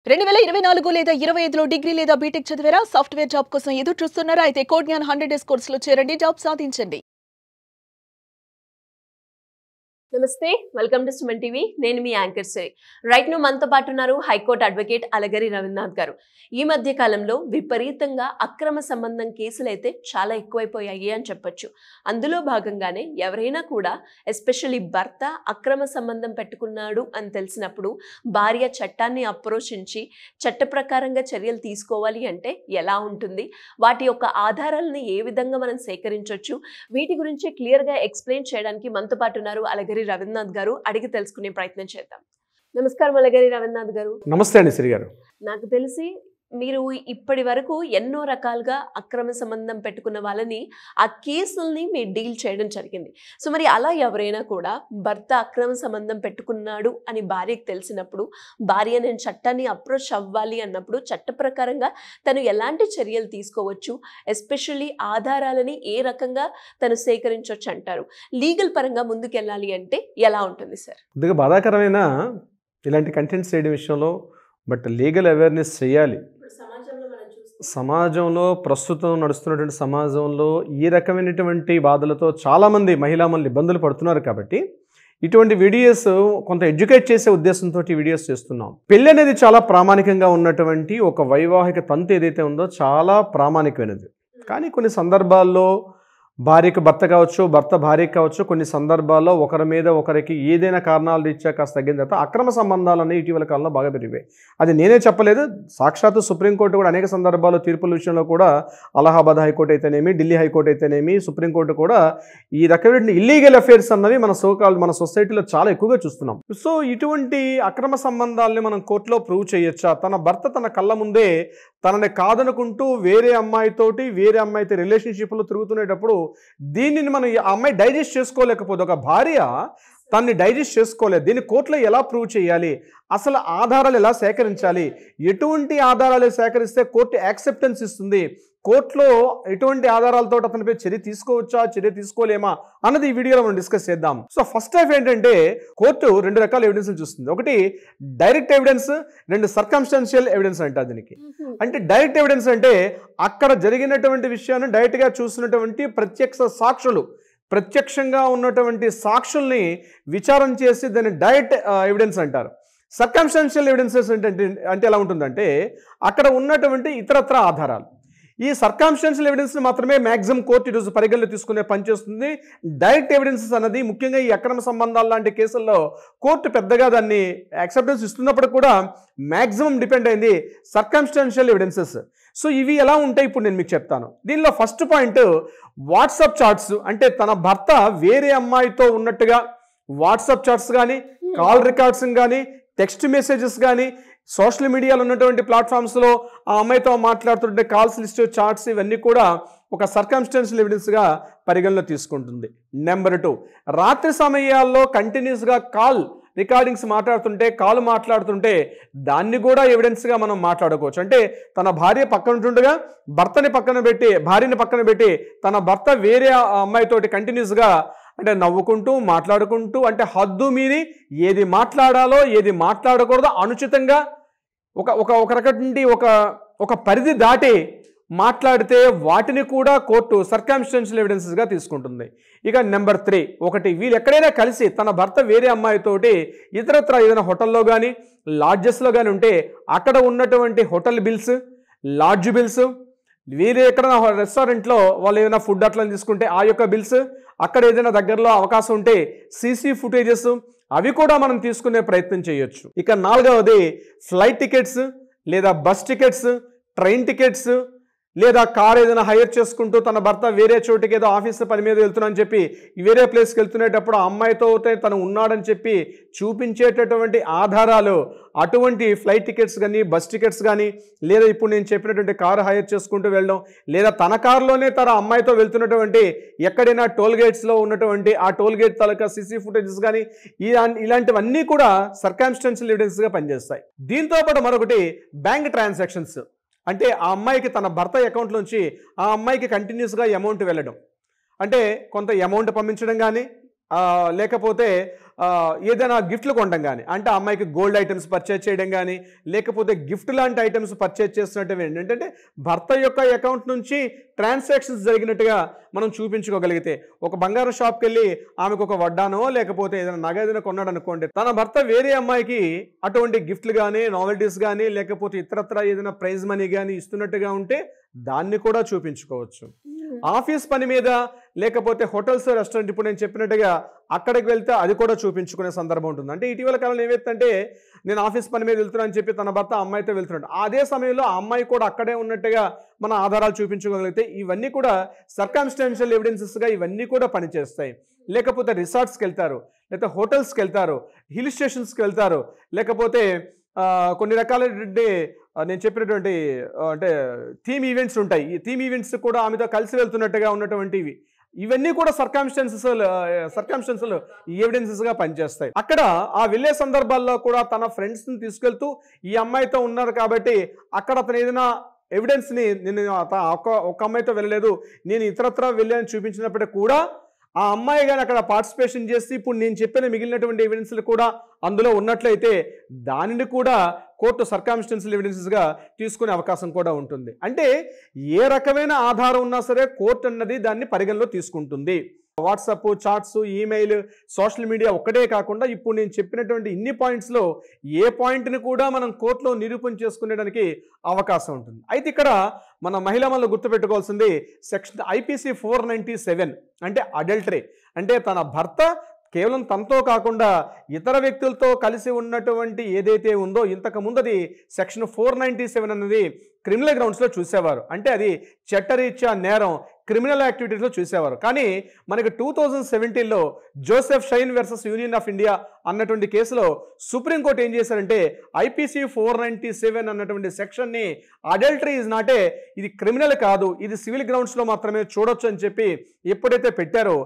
2024 లేదా 25లో డిగ్రీ లేదా బీటెక్ చదివారా? సాఫ్ట్‌వేర్ జాబ్ కోసం ఎదురు చూస్తున్నారా? అయితే కోడ్ జ్ఞాన్ 100 డేస్ కోర్సులో చేరండి, జాబ్ సాధించండి. నమస్తే, వెల్కమ్ టు సుమన్ టీవీ. నేను మీ యాంకర్ శ్రీ. రైట్ ను మనతో పాటు ఉన్నారు హైకోర్టు అడ్వకేట్ అలగరి రవీంద్రనాథ్ గారు. ఈ మధ్య కాలంలో విపరీతంగా అక్రమ సంబంధం కేసులు అయితే చాలా ఎక్కువైపోయాయి అని చెప్పొచ్చు. అందులో భాగంగానే ఎవరైనా కూడా ఎస్పెషల్లీ భర్త అక్రమ సంబంధం పెట్టుకున్నాడు అని తెలిసినప్పుడు భార్య చట్టాన్ని అప్రోచించి చట్ట ప్రకారంగా చర్యలు తీసుకోవాలి అంటే ఎలా ఉంటుంది, వాటి యొక్క ఆధారాలను ఏ విధంగా మనం సేకరించవచ్చు, వీటి గురించి క్లియర్గా ఎక్స్ప్లెయిన్ చేయడానికి మనతో పాటు ఉన్నారు అలగరి రవీంద్రనాథ్ గారు. అడిగి తెలుసుకునే ప్రయత్నం చేద్దాం. నమస్కారం అలగరి రవీంద్రనాథ్ గారు. నమస్తే అండి శ్రీ గారు. నాకు తెలిసి మీరు ఇప్పటి వరకు ఎన్నో రకాలుగా అక్రమ సంబంధం పెట్టుకున్న వాళ్ళని ఆ కేసుల్ని మీరు డీల్ చేయడం జరిగింది. సో మరి అలా ఎవరైనా కూడా భర్త అక్రమ సంబంధం పెట్టుకున్నాడు అని భార్యకు తెలిసినప్పుడు భార్య నేను చట్టాన్ని అప్రోచ్ అవ్వాలి అన్నప్పుడు చట్ట ప్రకారంగా తను ఎలాంటి చర్యలు తీసుకోవచ్చు, ఎస్పెషల్లీ ఆధారాలని ఏ రకంగా తను సేకరించవచ్చు అంటారు? లీగల్ పరంగా ముందుకెళ్ళాలి అంటే ఎలా ఉంటుంది సార్? కొద్దిగా బాధాకరమైన ఇలాంటి కంటెంట్స్ చేయడం విషయంలో బట్ లీగల్ అవేర్నెస్ చేయాలి. సమాజంలో ప్రస్తుతం నడుస్తున్నటువంటి సమాజంలో ఈ రకమైనటువంటి బాధలతో చాలామంది మహిళామణులు ఇబ్బందులు పడుతున్నారు కాబట్టి ఇటువంటి వీడియోస్ కొంత ఎడ్యుకేట్ చేసే ఉద్దేశంతో ఈ వీడియోస్ చేస్తున్నాం. పెళ్ళి అనేది చాలా ప్రామాణికంగా ఉన్నటువంటి ఒక వైవాహిక తంతు ఏదైతే ఉందో చాలా ప్రామాణికమైనది. కానీ కొన్ని సందర్భాల్లో భార్యకు భర్త కావచ్చు, భర్త భార్యకు కావచ్చు, కొన్ని సందర్భాల్లో ఒకరి మీద ఒకరికి ఏదైనా కారణాలు రీత్యా కాస్త తగ్గిన తర్వాత అక్రమ సంబంధాలన్నీ ఇటీవల కాలంలో బాగా పెరిగాయి. అది నేనే చెప్పలేదు, సాక్షాత్తు సుప్రీంకోర్టు కూడా అనేక సందర్భాల్లో తీర్పుల విషయంలో కూడా అలహాబాద్ హైకోర్టు అయితేనేమి, ఢిల్లీ హైకోర్టు అయితేనేమి, సుప్రీంకోర్టు కూడా ఈ రకమైన ఇల్లీగల్ అఫేర్స్ అన్నవి మన సొసైటీలో చాలా ఎక్కువగా చూస్తున్నాం. సో ఇటువంటి అక్రమ సంబంధాలని మనం కోర్టులో ప్రూవ్ చేయొచ్చా? తన భర్త తన కళ్ళ ముందే తనని కాదనుకుంటూ వేరే అమ్మాయితో రిలేషన్షిప్లో తిరుగుతునేటప్పుడు దీనిని మనం ఆ అమ్మాయి డైజెస్ట్ చేసుకోలేకపోతే, ఒక భార్య తన్ని డైజెస్ట్ చేసుకోలేదు, దీన్ని కోర్టులో ఎలా ప్రూవ్ చేయాలి, అసలు ఆధారాలు ఎలా సేకరించాలి, ఎటువంటి ఆధారాలు సేకరిస్తే కోర్టు యాక్సెప్టెన్స్ ఇస్తుంది, కోర్టులో ఎటువంటి ఆధారాలతో అతనిపై చర్య తీసుకోవచ్చా, చర్య తీసుకోలేమా అన్నది ఈ వీడియోలో మనం డిస్కస్ చేద్దాం. సో ఫస్ట్ హాఫ్ ఏంటంటే కోర్టు రెండు రకాల ఎవిడెన్స్ చూస్తుంది. ఒకటి డైరెక్ట్ ఎవిడెన్స్, రెండు సర్కమ్స్టాన్షియల్ ఎవిడెన్స్ అంటారు దీనికి. అంటే డైరెక్ట్ ఎవిడెన్స్ అంటే అక్కడ జరిగినటువంటి విషయాన్ని డైరెక్ట్గా చూసినటువంటి ప్రత్యక్షంగా ఉన్నటువంటి సాక్షుల్ని విచారణ చేసి దాన్ని డైరెక్ట్ ఎవిడెన్స్ అంటారు. సర్కమ్స్టాన్షియల్ ఎవిడెన్సెస్ అంటే ఎలా ఉంటుందంటే అక్కడ ఉన్నటువంటి ఇతరత్ర ఆధారాలు. ఈ సర్కమ్స్టాన్షియల్ ఎవిడెన్స్ని మాత్రమే మ్యాక్సిమం కోర్టు ఈరోజు పరిగణలో తీసుకునే పనిచేస్తుంది. డైరెక్ట్ ఎవిడెన్సెస్ అన్నది ముఖ్యంగా ఈ అక్రమ సంబంధాలు లాంటి కేసుల్లో కోర్టు పెద్దగా దాన్ని యాక్సెప్టెన్స్ ఇస్తున్నప్పుడు కూడా మ్యాక్సిమం డిపెండ్ అయింది సర్కమ్స్టాన్షియల్ ఎవిడెన్సెస్. సో ఇవి ఎలా ఉంటాయి ఇప్పుడు నేను మీకు చెప్తాను. దీనిలో ఫస్ట్ పాయింట్ వాట్సాప్ చాట్స్. అంటే తన భర్త వేరే అమ్మాయితో ఉన్నట్టుగా వాట్సాప్ చాట్స్ కానీ, కాల్ రికార్డ్స్ కానీ, టెక్స్ట్ మెసేజెస్ కానీ, సోషల్ మీడియాలో ఉన్నటువంటి ప్లాట్ఫామ్స్లో ఆ అమ్మాయితో మాట్లాడుతుంటే కాల్స్ లిస్ట్, చాట్స్ ఇవన్నీ కూడా ఒక సర్కమ్స్టాన్షియల్ ఎవిడెన్స్గా పరిగణలో తీసుకుంటుంది. నెంబర్ 2, రాత్రి సమయాల్లో కంటిన్యూస్గా కాల్ రికార్డింగ్స్ మాట్లాడుతుంటే దాన్ని కూడా ఎవిడెన్స్గా మనం మాట్లాడుకోవచ్చు. అంటే తన భార్య పక్కన ఉంటుండగా భార్యని పక్కన పెట్టి తన భర్త వేరే అమ్మాయితోటి కంటిన్యూస్గా అంటే నవ్వుకుంటూ మాట్లాడుకుంటూ, అంటే హద్దు మీరి ఏది మాట్లాడాలో ఏది మాట్లాడకూడదో అనుచితంగా ఒక రకటి ఒక పరిధి దాటి మాట్లాడితే వాటిని కూడా కోర్టు సర్కమ్స్టాన్షియల్ ఎవిడెన్సెస్గా తీసుకుంటుంది. ఇక నెంబర్ 3, ఒకటి వీళ్ళు ఎక్కడైనా కలిసి తన భర్త వేరే అమ్మాయితోటి ఇతరత్ర ఏదైనా హోటల్లో కానీ లాడ్జెస్లో కానీ ఉంటే అక్కడ ఉన్నటువంటి హోటల్ బిల్స్, లాడ్జ్ బిల్స్, వీరే ఎక్కడైనా రెస్టారెంట్లో వాళ్ళు ఏదైనా ఫుడ్ అట్లా తీసుకుంటే ఆ యొక్క బిల్స్, అక్కడ ఏదైనా దగ్గరలో అవకాశం ఉంటే సీసీ ఫుటేజెస్ అవి కూడా మనం తీసుకునే ప్రయత్నం చేయొచ్చు. ఇక 4వది ఫ్లైట్ టికెట్స్ లేదా బస్ టికెట్స్, ట్రైన్ టికెట్స్, లేదా కార్ ఏదైనా హైర్ చేసుకుంటూ తన భర్త వేరే చోటుకి ఏదో ఆఫీస్ పని మీద వెళ్తున్నానని చెప్పి వేరే ప్లేస్కి వెళ్తునేటప్పుడు ఆ అమ్మాయితో తను ఉన్నాడని చెప్పి చూపించేటటువంటి ఆధారాలు, అటువంటి ఫ్లైట్ టికెట్స్ కానీ బస్ టికెట్స్ కానీ, లేదా ఇప్పుడు నేను చెప్పినటువంటి కారు హైర్ చేసుకుంటూ వెళ్ళడం, లేదా తన కారులోనే తన అమ్మాయితో వెళ్తున్నటువంటి ఎక్కడైనా టోల్ గేట్స్లో ఉన్నటువంటి ఆ టోల్ గేట్ తాలూకా సీసీ ఫుటేజెస్ కానీ ఇలాంటివన్నీ కూడా సర్కమ్స్టాన్షియల్ ఎవిడెన్స్గా పనిచేస్తాయి. దీంతో పాటు మరొకటి బ్యాంక్ ట్రాన్సాక్షన్స్. అంటే ఆ అమ్మాయికి తన భర్త అకౌంట్ నుంచి ఆ అమ్మాయికి కంటిన్యూస్గా అమౌంట్ వెళ్ళడం, అంటే కొంత అమౌంట్ పంపించడం కానీ లేకపోతే ఏదైనా గిఫ్ట్లు కొనడం కానీ, అంటే ఆ అమ్మాయికి గోల్డ్ ఐటమ్స్ పర్చేజ్ చేయడం కానీ, లేకపోతే గిఫ్ట్ లాంటి ఐటమ్స్ పర్చేజ్ చేస్తున్నట్టు ఏంటంటే భర్త యొక్క అకౌంట్ నుంచి ట్రాన్సాక్షన్స్ జరిగినట్టుగా మనం చూపించుకోగలిగితే, ఒక బంగారం షాప్కి వెళ్ళి ఆమెకు ఒక వడ్డానో లేకపోతే ఏదైనా నగ ఏదైనా కొన్నాడు అనుకోండి, తన భర్త వేరే అమ్మాయికి అటువంటి గిఫ్ట్లు కానీ, నావెల్టీస్ కానీ, లేకపోతే ఇతరత్ర ఏదైనా ప్రైజ్ మనీ కానీ ఇస్తున్నట్టుగా ఉంటే దాన్ని కూడా చూపించుకోవచ్చు. ఆఫీస్ పని మీద, లేకపోతే హోటల్స్, రెస్టారెంట్, ఇప్పుడు నేను చెప్పినట్టుగా అక్కడికి వెళ్తే అది కూడా చూపించుకునే సందర్భం ఉంటుంది. అంటే ఇటీవల కాలంలో ఏమైందంటే, నేను ఆఫీస్ పని మీద వెళ్తున్నాను అని చెప్పి తన భర్త అమ్మాయితో వెళ్తున్నాడు, అదే సమయంలో ఆ అమ్మాయి కూడా అక్కడే ఉన్నట్టుగా మన ఆధారాలు చూపించుకోగలిగితే ఇవన్నీ కూడా సర్కమ్స్టాన్షియల్ ఎవిడెన్సెస్గా ఇవన్నీ కూడా పనిచేస్తాయి. లేకపోతే రిసార్ట్స్కి వెళ్తారు, లేకపోతే హోటల్స్కి వెళ్తారు, హిల్ స్టేషన్స్కి వెళ్తారు, లేకపోతే కొన్ని రకాలైనటువంటి నేను చెప్పినటువంటి అంటే థీమ్ ఈవెంట్స్ ఉంటాయి. ఈ థీమ్ ఈవెంట్స్ కూడా ఆమెతో కలిసి వెళ్తున్నట్టుగా ఉన్నటువంటివి ఇవన్నీ కూడా సర్కమ్స్టాన్సెస్ ఎవిడెన్సెస్గా పనిచేస్తాయి. అక్కడ ఆ వెళ్ళే సందర్భాల్లో కూడా తన ఫ్రెండ్స్ని తీసుకెళ్తూ ఈ అమ్మాయితో ఉన్నారు కాబట్టి అక్కడ అతను ఏదైనా ఎవిడెన్స్ని, నేను ఒక అమ్మాయితో వెళ్ళలేదు, నేను ఇతరత్ర వెళ్ళాను చూపించినప్పటికీ కూడా ఆ అమ్మాయి కానీ అక్కడ పార్టిసిపేషన్ చేసి ఇప్పుడు నేను చెప్పిన మిగిలినటువంటి ఎవిడెన్స్లు కూడా అందులో ఉన్నట్లయితే దానిని కూడా కోర్టు సర్కమ్స్టాన్షియల్ ఎవిడెన్సెస్గా తీసుకునే అవకాశం కూడా ఉంటుంది. అంటే ఏ రకమైన ఆధారం ఉన్నా సరే కోర్టు అన్నది దాన్ని పరిగణలో తీసుకుంటుంది. WhatsApp, chats, email, social media ఒక్కటే కాకుండా ఇప్పుడు నేను చెప్పినటువంటి ఇన్ని పాయింట్స్లో ఏ పాయింట్ని కూడా మనం కోర్టులో నిరూపణ చేసుకునేడానికి అవకాశం ఉంటుంది. అయితే ఇక్కడ మన మహిళలు గుర్తుపెట్టుకోవాల్సింది సెక్షన్ IPC 497 అంటే అడల్టరీ. అంటే తన భర్త కేవలం తనతో కాకుండా ఇతర వ్యక్తులతో కలిసి ఉన్నటువంటి ఏదైతే ఉందో, ఇంతకుముందు అది సెక్షన్ 497 అన్నది క్రిమినల్ గ్రౌండ్స్లో చూసేవారు. అంటే అది చట్టరీత్యా నేరం, క్రిమినల్ యాక్టివిటీస్లో చూసేవారు. కానీ మనకి 2017లో Joseph Shine versus Union of India అన్నటువంటి కేసులో సుప్రీంకోర్టు ఏం చేశారంటే IPC 497 అన్నటువంటి సెక్షన్ని అడల్టరీ ఈజ్ నాట్ ఏ, ఇది క్రిమినల్ కాదు, ఇది సివిల్ గ్రౌండ్స్లో మాత్రమే చూడొచ్చు అని చెప్పి ఎప్పుడైతే పెట్టారో,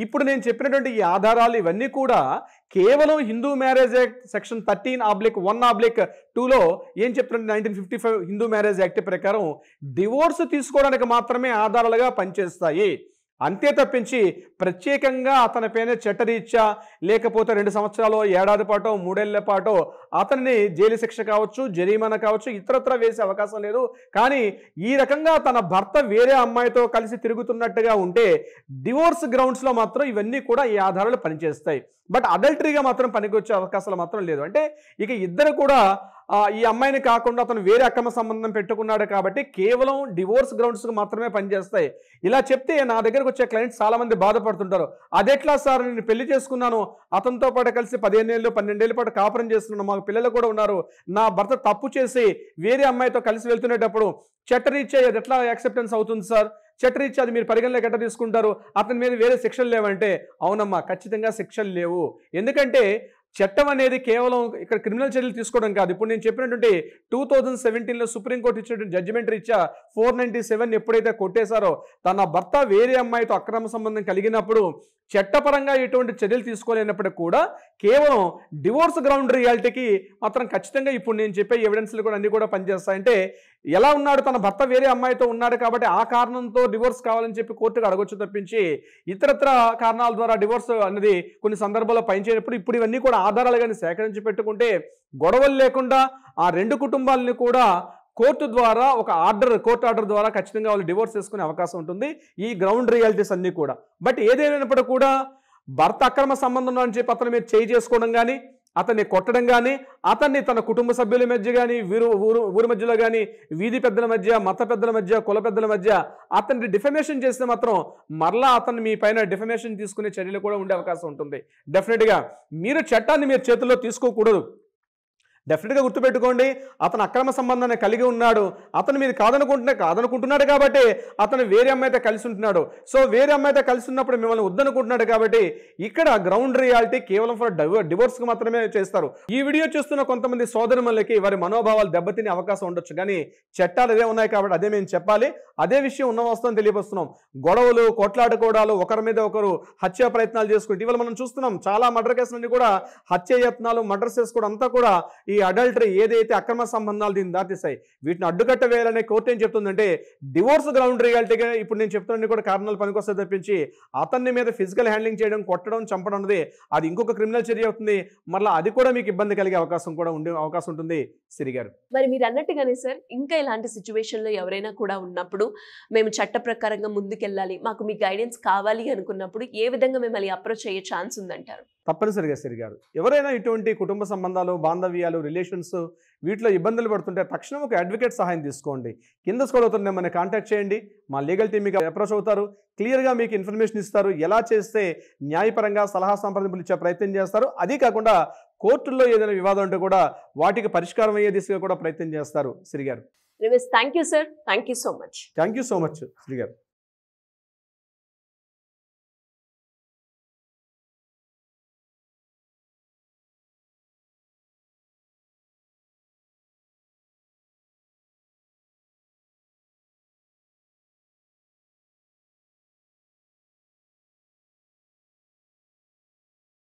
ఇప్పుడు నేను చెప్పినటువంటి ఈ ఆధారాలు ఇవన్నీ కూడా కేవలం హిందూ మ్యారేజ్ యాక్ట్ సెక్షన్ 13(1)(2)లో ఏం చెప్తున్నారు, 1955 హిందూ మ్యారేజ్ యాక్ట్ ప్రకారం డివోర్స్ తీసుకోవడానికి మాత్రమే ఆధారాలుగా పనిచేస్తాయి. అంతే తప్పించి ప్రత్యేకంగా అతని పైన చట్టరీత్యా లేకపోతే 2 సంవత్సరాలు, ఏడాది పాటో, 3 ఏళ్ల పాటో అతన్ని జైలు శిక్ష కావచ్చు, జరిమానా కావచ్చు, ఇతరత్ర వేసే అవకాశం లేదు. కానీ ఈ రకంగా తన భర్త వేరే అమ్మాయితో కలిసి తిరుగుతున్నట్టుగా ఉంటే డివోర్స్ గ్రౌండ్స్లో మాత్రం ఇవన్నీ కూడా ఈ ఆధారాలు పనిచేస్తాయి. బట్ అడల్టరీగా మాత్రం పనికొచ్చే అవకాశాలు మాత్రం లేదు. అంటే ఇక ఇద్దరు కూడా ఈ అమ్మాయిని కాకుండా అతను వేరే అక్రమ సంబంధం పెట్టుకున్నాడు కాబట్టి కేవలం డివోర్స్ గ్రౌండ్స్కి మాత్రమే పనిచేస్తాయి. ఇలా చెప్తే నా దగ్గరకు వచ్చే క్లయింట్స్ చాలామంది బాధపడుతుంటారు. అదెట్లా సార్, నేను పెళ్లి చేసుకున్నాను, అతనితో పాటు కలిసి 15 ఏళ్ళు 12 ఏళ్ళ పాటు కాపురం చేస్తున్నాను, మాకు పిల్లలు కూడా ఉన్నారు, నా భర్త తప్పు చేసి వేరే అమ్మాయితో కలిసి వెళ్తున్నప్పుడు చట్టరీత్యా అది ఎట్లా యాక్సెప్టెన్స్ అవుతుంది సార్, చట్టరీత్యా అది మీరు పరిగణలోకి ఎట్లా తీసుకుంటారు, అతని మీద వేరే శిక్షలు లేవంటే అవునమ్మా, ఖచ్చితంగా శిక్షలు లేవు. ఎందుకంటే చట్టం అనేది కేవలం ఇక్కడ క్రిమినల్ చర్యలు తీసుకోవడం కాదు. ఇప్పుడు నేను చెప్పినటువంటి 2017లో సుప్రీంకోర్టు ఇచ్చినటువంటి జడ్జిమెంట్ రీత్యా 497 ఎప్పుడైతే కొట్టేశారో, తన భర్త వేరే అమ్మాయితో అక్రమ సంబంధం కలిగినప్పుడు చట్టపరంగా ఎటువంటి చర్యలు తీసుకోలేనప్పటికీ కూడా కేవలం డివోర్స్ గ్రౌండ్ రియాలిటీకి మాత్రం ఖచ్చితంగా ఇప్పుడు నేను చెప్పే ఎవిడెన్స్లు కూడా అన్ని కూడా పనిచేస్తాయంటే, ఎలా ఉన్నాడు, తన భర్త వేరే అమ్మాయితో ఉన్నాడు కాబట్టి ఆ కారణంతో డివోర్స్ కావాలని చెప్పి కోర్టుకు అడగొచ్చు తప్పించి ఇతరత్ర కారణాల ద్వారా డివోర్స్ అనేది కొన్ని సందర్భాల్లో పనిచేయనప్పుడు ఇప్పుడు ఇవన్నీ కూడా ఆధారాలు కానీ సేకరించి పెట్టుకుంటే గొడవలు లేకుండా ఆ 2 కుటుంబాలని కూడా కోర్టు ద్వారా ఒక కోర్టు ఆర్డర్ ద్వారా ఖచ్చితంగా వాళ్ళు డివోర్స్ చేసుకునే అవకాశం ఉంటుంది, ఈ గ్రౌండ్ రియాలిటీస్ అన్నీ కూడా. బట్ ఏదేమైనప్పుడు కూడా భర్త అక్రమ సంబంధం అని చెప్పి అతని మీద చేయి చేసుకోవడం కానీ, అతన్ని కొట్టడం కానీ, అతన్ని తన కుటుంబ సభ్యుల మధ్య కానీ, ఊరి మధ్యలో కానీ, వీధి పెద్దల మధ్య, మత పెద్దల మధ్య, కుల పెద్దల మధ్య అతన్ని డిఫమేషన్ చేస్తే మాత్రం మరలా అతన్ని మీ పైన డిఫమేషన్ తీసుకునే చర్యలు కూడా ఉండే అవకాశం ఉంటుంది. డెఫినెట్గా మీరు చట్టాన్ని మీరు చేతుల్లో తీసుకోకూడదు. డెఫినెట్గా గుర్తుపెట్టుకోండి, అతను అక్రమ సంబంధాన్ని కలిగి ఉన్నాడు, అతను మీరు కాదనుకుంటున్నాడు కాబట్టి అతను వేరే అమ్మాయితో కలిసి ఉంటున్నాడు. సో వేరే అమ్మాయితో కలిసి ఉన్నప్పుడు మిమ్మల్ని వద్దనుకుంటున్నాడు కాబట్టి ఇక్కడ గ్రౌండ్ రియాలిటీ కేవలం ఫర్ డివోర్స్కి మాత్రమే చేస్తారు. ఈ వీడియో చూస్తున్న కొంతమంది సోదరులకి వారి మనోభావాలు దెబ్బతినే అవకాశం ఉండొచ్చు, కానీ చట్టాలు అదే ఉన్నాయి కాబట్టి అదే మేము చెప్పాలి, అదే విషయం ఉన్న వస్తుందని తెలియపరుస్తున్నాం. గొడవలు, కొట్లాడుకోవడాలు, ఒకరి మీద ఒకరు హత్య ప్రయత్నాలు చేసుకుంటే ఇవాళ మనం చూస్తున్నాం చాలా మర్డర్ కేసులన్నీ కూడా హత్య యత్నాలు, మర్డర్స్ చేసుకోవడం అంతా కూడా ఈ అడల్టరీ ఏదైతే అక్రమ సంబంధాలు దీన్ని దాటిస్తాయి వీటిని అడ్డుకట్ట వేయాలనే కోర్టు ఏం చెప్తుందంటే డివోర్స్ గ్రౌండ్ రియాలిటీగా ఇప్పుడు నేను చెప్తున్నా కూడా కారణాలు పనికొస్తాయి తప్పించి అతన్ని మీద ఫిజికల్ హ్యాండ్లింగ్ చేయడం, కొట్టడం, చంపడం అనేది అది ఇంకొక క్రిమినల్ చర్య అవుతుంది. మళ్ళీ అది కూడా మీకు ఇబ్బంది కలిగే అవకాశం కూడా ఉండే అవకాశం ఉంటుంది సిరి గారు. మరి మీరు అన్నట్టుగానే సార్, ఇంకా ఇలాంటి సిచ్యువేషన్ లో ఎవరైనా కూడా ఉన్నప్పుడు మేము చట్ట ప్రకారంగా ముందుకెళ్ళాలి, మాకు మీ గైడెన్స్ కావాలి అనుకున్నప్పుడు ఏ విధంగా మిమ్మల్ని అప్రోచ్ అయ్యే ఛాన్స్ ఉందంటారు? తప్పనిసరిగా సిరి గారు, ఎవరైనా ఇటువంటి కుటుంబ సంబంధాలు, బాంధవ్యాలు, రిలేషన్స్ వీటిలో ఇబ్బందులు పడుతుంటే తక్షణం ఒక అడ్వకేట్ సహాయం తీసుకోండి. కింద స్క్రోల్ అవుతున్న మనని కాంటాక్ట్ చేయండి. మా లీగల్ టీమ్ మీకు అప్రోచ్ అవుతారు, క్లియర్గా మీకు ఇన్ఫర్మేషన్ ఇస్తారు, ఎలా చేస్తే న్యాయపరంగా సలహా సంప్రదింపులు ఇచ్చే ప్రయత్నం చేస్తారు. అది కాకుండా కోర్టుల్లో ఏదైనా వివాదం ఉంటే కూడా వాటికి పరిష్కారం అయ్యే దిశగా కూడా ప్రయత్నం చేస్తారు సిరి గారు. Thank you sir, thank you so much. Thank you so much Sri గారు.